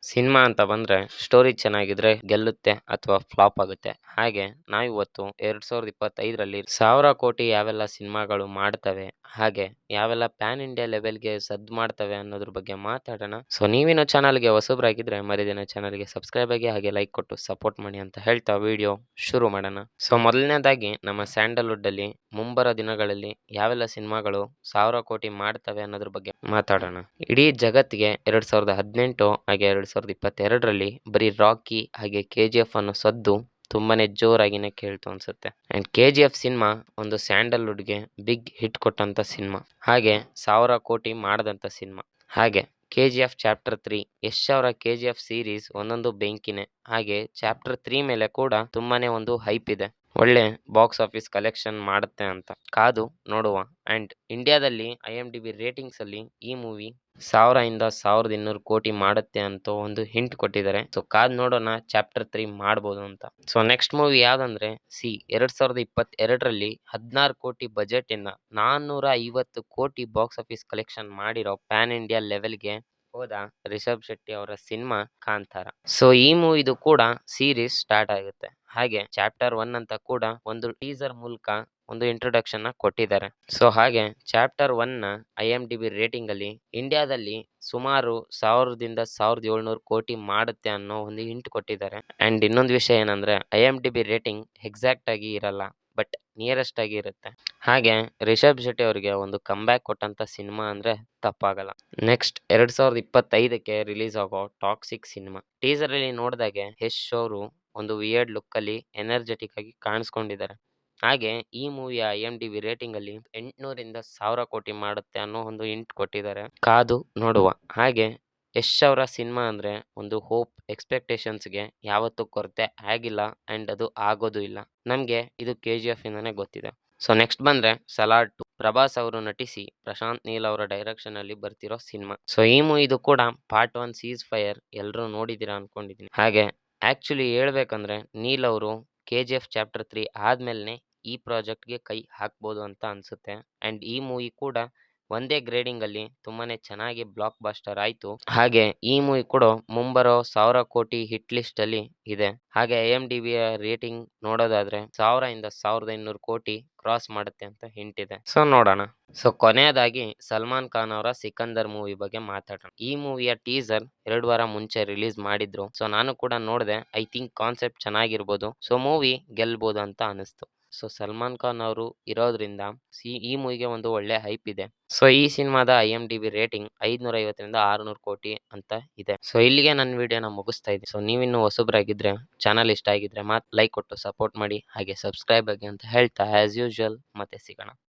Cinema ಅಂತ ಬಂದ್ರೆ story ಚೆನ್ನಾಗಿದ್ರೆ ಗೆಲ್ಲುತ್ತೆ ಅಥವಾ ಫ್ಲಾಪ್ ಆಗುತ್ತೆ. ಹಾಗೆ ನಾವಿವತ್ತು 2025ರಲ್ಲಿ 1000 ಕೋಟಿ ಯಾವೆಲ್ಲ ಸಿನಿಮಾಗಳು ಮಾಡ್ತವೆ, ಹಾಗೆ ಯಾವೆಲ್ಲ ಪ್ಯಾನ್ ಇಂಡಿಯಾ ಲೆವೆಲ್‌ಗೆ ಸದ್ದು ಮಾಡ್ತವೆ ಅನ್ನೋದ್ರ ಬಗ್ಗೆ ಮಾತಾಡೋಣ. ಸೊ ನೀವಿನ್ನು ಚಾನಲ್‌ಗೆ ಹೊಸಬ್ರಾಗಿದ್ರೆ ಮರಿದೇನ ಚಾನಲ್‌ಗೆ ಸಬ್ಸ್ಕ್ರೈಬ್ ಆಗಿ ಹಾಗೆ ಲೈಕ್ ಕೊಟ್ಟು ಸಪೋರ್ಟ್ ಮಾಡಿ ಅಂತ ಹೇಳ್ತಾ ವಿಡಿಯೋ ಶುರು ಮಾಡೋಣ. ಸೊ ಮೊದಲನೇದಾಗಿ ನಮ್ಮ ಸ್ಯಾಂಡಲ್‌ವುಡ್ ಅಲ್ಲಿ ಮುಂಬರೋ ದಿನಗಳಲ್ಲಿ ಯಾವೆಲ್ಲ ಸಿನಿಮಾಗಳು 1000 ಕೋಟಿ ಮಾಡ್ತವೆ ಅನ್ನೋದ್ರ ಬಗ್ಗೆ ಮಾತಾಡೋಣ. ಇಡೀ ಜಗತ್ತಿಗೆ 2018 ಹಾಗೆ 2022ರಲ್ಲಿ ಬರೀ ರಾಕಿ ಹಾಗೆ ಕೆಜಿಎಫ್ ಅನ್ನೋ ಸದ್ದು ತುಂಬಾನೇ ಜೋರಾಗಿನೇ ಕೇಳ್ತು ಅನ್ಸುತ್ತೆ. ಅಂಡ್ ಕೆಜಿಎಫ್ ಸಿನಿಮಾ ಒಂದು ಸ್ಯಾಂಡಲ್ವುಡ್ಗೆ ಬಿಗ್ ಹಿಟ್ ಕೊಟ್ಟಂತ ಸಿನಿಮಾ, ಹಾಗೆ 1000 ಕೋಟಿ ಮಾಡದಂತ ಸಿನಿಮಾ. ಹಾಗೆ ಕೆಜಿಎಫ್ ಚಾಪ್ಟರ್ 3, ಯಶ್ ಅವರ ಕೆಜಿಎಫ್ ಸೀರೀಸ್ ಒಂದೊಂದು ಬೆಂಕಿನೇ. ಹಾಗೆ ಚಾಪ್ಟರ್ 3 ಮೇಲೆ ಕೂಡ ತುಂಬಾನೇ ಒಂದು ಹೈಪ್ ಇದೆ, ಒಳ್ಳೆ ಬಾಕ್ಸ್ ಆಫೀಸ್ ಕಲೆಕ್ಷನ್ ಮಾಡುತ್ತೆ ಅಂತ ಕಾದು ನೋಡುವ. ಅಂಡ್ ಇಂಡಿಯಾದಲ್ಲಿ IMDb ರೇಟಿಂಗ್ಸ್ ಅಲ್ಲಿ ಈ ಮೂವಿ 1000 ಇಂದ 1200 ಕೋಟಿ ಮಾಡುತ್ತೆ ಅಂತ ಒಂದು ಹಿಂಟ್ ಕೊಟ್ಟಿದ್ದಾರೆ. ಸೊ ಕಾದ್ ನೋಡೋಣ ಚಾಪ್ಟರ್ 3 ಮಾಡ್ಬೋದು ಅಂತ. ಸೊ ನೆಕ್ಸ್ಟ್ ಮೂವಿ ಯಾವ್ದಂದ್ರೆ 2022ರಲ್ಲಿ 16 ಕೋಟಿ ಬಜೆಟ್ ಇಂದ 450 ಕೋಟಿ ಬಾಕ್ಸ್ ಆಫೀಸ್ ಕಲೆಕ್ಷನ್ ಮಾಡಿರೋ ಪ್ಯಾನ್ ಇಂಡಿಯಾ ಲೆವೆಲ್ಗೆ ಹೋದ ರಿಷಬ್ ಶೆಟ್ಟಿ ಅವರ ಸಿನಿಮಾ ಕಾಂತಾರ. ಸೊ ಈ ಮೂವಿದು ಕೂಡ ಸೀರೀಸ್ ಸ್ಟಾರ್ಟ್ ಆಗುತ್ತೆ. ಹಾಗೆ ಚಾಪ್ಟರ್ 1 ಅಂತ ಕೂಡ ಒಂದು ಟೀಸರ್ ಮೂಲಕ ಒಂದು ಇಂಟ್ರೊಡಕ್ಷನ್ ನ ಕೊಟ್ಟಿದ್ದಾರೆ. ಸೊ ಹಾಗೆ ಚಾಪ್ಟರ್ 1 ನ IMDb ರೇಟಿಂಗ್ ಅಲ್ಲಿ ಇಂಡಿಯಾದಲ್ಲಿ ಸುಮಾರು 1000ದಿಂದ 1700 ಕೋಟಿ ಮಾಡುತ್ತೆ ಅನ್ನೋ ಒಂದು ಹಿಂಟ್ ಕೊಟ್ಟಿದ್ದಾರೆ. ಅಂಡ್ ಇನ್ನೊಂದು ವಿಷಯ ಏನಂದ್ರೆ IMDb ರೇಟಿಂಗ್ ಎಕ್ಸಾಕ್ಟ್ ಆಗಿ ಇರಲ್ಲ, ಬಟ್ ನಿಯರೆಸ್ಟ್ ಆಗಿ ಇರುತ್ತೆ. ಹಾಗೆ ರಿಷಬ್ ಶೆಟ್ಟಿ ಅವರಿಗೆ ಒಂದು ಕಂಬ್ಯಾಕ್ ಕೊಟ್ಟಂತ ಸಿನಿಮಾ ಅಂದ್ರೆ ತಪ್ಪಾಗಲ್ಲ. ನೆಕ್ಸ್ಟ್ 2025ಕ್ಕೆ ರಿಲೀಸ್ ಆಗೋ ಟಾಕ್ಸಿಕ್ ಸಿನಿಮಾ ಟೀಸರ್ ಅಲ್ಲಿ ನೋಡಿದಾಗೆ ಯಶ್ ಅವರು ಒಂದು ವಿಯರ್ಡ್ ಲುಕ್ ಅಲ್ಲಿ ಎನರ್ಜೆಟಿಕ್ ಆಗಿ ಕಾಣಿಸ್ಕೊಂಡಿದ್ದಾರೆ. ಹಾಗೆ ಈ ಮೂವಿಯ IMDb ರೇಟಿಂಗ್ ಅಲ್ಲಿ 800ರಿಂದ 1000 ಕೋಟಿ ಮಾಡುತ್ತೆ ಅನ್ನೋ ಒಂದು ಹಿಂಟ್ ಕೊಟ್ಟಿದ್ದಾರೆ, ಕಾದು ನೋಡುವ. ಹಾಗೆ ಯಶ್ ಅವರ ಸಿನಿಮಾ ಅಂದ್ರೆ ಒಂದು ಹೋಪ್ ಎಕ್ಸ್ಪೆಕ್ಟೇಷನ್ಸ್ಗೆ ಯಾವತ್ತೂ ಕೊರತೆ ಆಗಿಲ್ಲ ಅಂಡ್ ಅದು ಆಗೋದು ಇಲ್ಲ. ನಮ್ಗೆ ಇದು KGF ಇಂದಾನೆ ಗೊತ್ತಿದೆ. ಸೊ ನೆಕ್ಸ್ಟ್ ಬಂದ್ರೆ ಸಲಾರ್ 2, ಪ್ರಭಾಸ್ ಅವರು ನಟಿಸಿ ಪ್ರಶಾಂತ್ ನೀಲ್ ಅವರ ಡೈರೆಕ್ಷನ್ ಅಲ್ಲಿ ಬರ್ತಿರೋ ಸಿನಿಮಾ. ಸೊ ಈ ಮೂವಿದು ಕೂಡ ಪಾರ್ಟ್ 1 ಸೀಸ್ ಫೈರ್ ಎಲ್ಲರೂ ನೋಡಿದೀರಾ ಅನ್ಕೊಂಡಿದೀನಿ. ಹಾಗೆ ಆಕ್ಚುಲಿ ಹೇಳ್ಬೇಕಂದ್ರೆ ನೀಲ್ ಅವರು KGF ಚಾಪ್ಟರ್ 3 ಆದ್ಮೇಲೆ ಈ ಪ್ರಾಜೆಕ್ಟ್ಗೆ ಕೈ ಹಾಕ್ಬೋದು ಅಂತ ಅನ್ಸುತ್ತೆ. ಅಂಡ್ ಈ ಮೂವಿ ಕೂಡ ಒಂದೇ ಗ್ರೇಡಿಂಗ್ ಅಲ್ಲಿ ತುಂಬಾನೇ ಚೆನ್ನಾಗಿ ಬ್ಲಾಕ್ ಬಾಸ್ಟರ್ ಆಯ್ತು. ಹಾಗೆ ಈ ಮೂವಿ ಕೂಡ ಮುಂಬರೋ 1000 ಕೋಟಿ ಹಿಟ್ ಲಿಸ್ಟ್ ಅಲ್ಲಿ ಇದೆ. ಹಾಗೆ IMDb ರೇಟಿಂಗ್ ನೋಡೋದಾದ್ರೆ 1000 ಇಂದ 1200 ಕೋಟಿ ಕ್ರಾಸ್ ಮಾಡುತ್ತೆ ಅಂತ ಹಿಂಟ್ ಇದೆ. ಸೊ ನೋಡೋಣ. ಸೊ ಕೊನೆಯದಾಗಿ ಸಲ್ಮಾನ್ ಖಾನ್ ಅವರ ಸಿಕಂದರ್ ಮೂವಿ ಬಗ್ಗೆ ಮಾತಾಡೋಣ. ಈ ಮೂವಿಯ ಟೀಸರ್ 2 ವಾರ ಮುಂಚೆ ರಿಲೀಸ್ ಮಾಡಿದ್ರು. ಸೊ ನಾನು ಕೂಡ ನೋಡಿದೆ. ಐ ಥಿಂಕ್ ಕಾನ್ಸೆಪ್ಟ್ ಚೆನ್ನಾಗಿರ್ಬೋದು. ಸೊ ಮೂವಿ ಗೆಲ್ಬೋದು ಅಂತ ಅನಿಸ್ತು. ಸೊ ಸಲ್ಮಾನ್ ಖಾನ್ ಅವರು ಇರೋದ್ರಿಂದ ಈ ಮೂವಿಗೆ ಒಂದು ಒಳ್ಳೆ ಹೈಪ್ ಇದೆ. ಸೊ ಈ ಸಿನಿಮಾದ IMDb ರೇಟಿಂಗ್ 550ರಿಂದ 600 ಕೋಟಿ ಅಂತ ಇದೆ. ಸೊ ಇಲ್ಲಿಗೆ ನನ್ನ ವಿಡಿಯೋನ ಮುಗಿಸ್ತಾ ಇದ್ದೀನಿ. ಸೊ ನೀವಿನ್ನು ಹೊಸಬ್ರಾಗಿದ್ರೆ ಚಾನಲ್ ಇಷ್ಟ ಆಗಿದ್ರೆ ಲೈಕ್ ಕೊಟ್ಟು ಸಪೋರ್ಟ್ ಮಾಡಿ ಹಾಗೆ ಸಬ್ಸ್ಕ್ರೈಬ್ ಆಗಿ ಅಂತ ಹೇಳ್ತಾ ಆಸ್ ಯೂಶುವಲ್ ಮತ್ತೆ ಸಿಗೋಣ.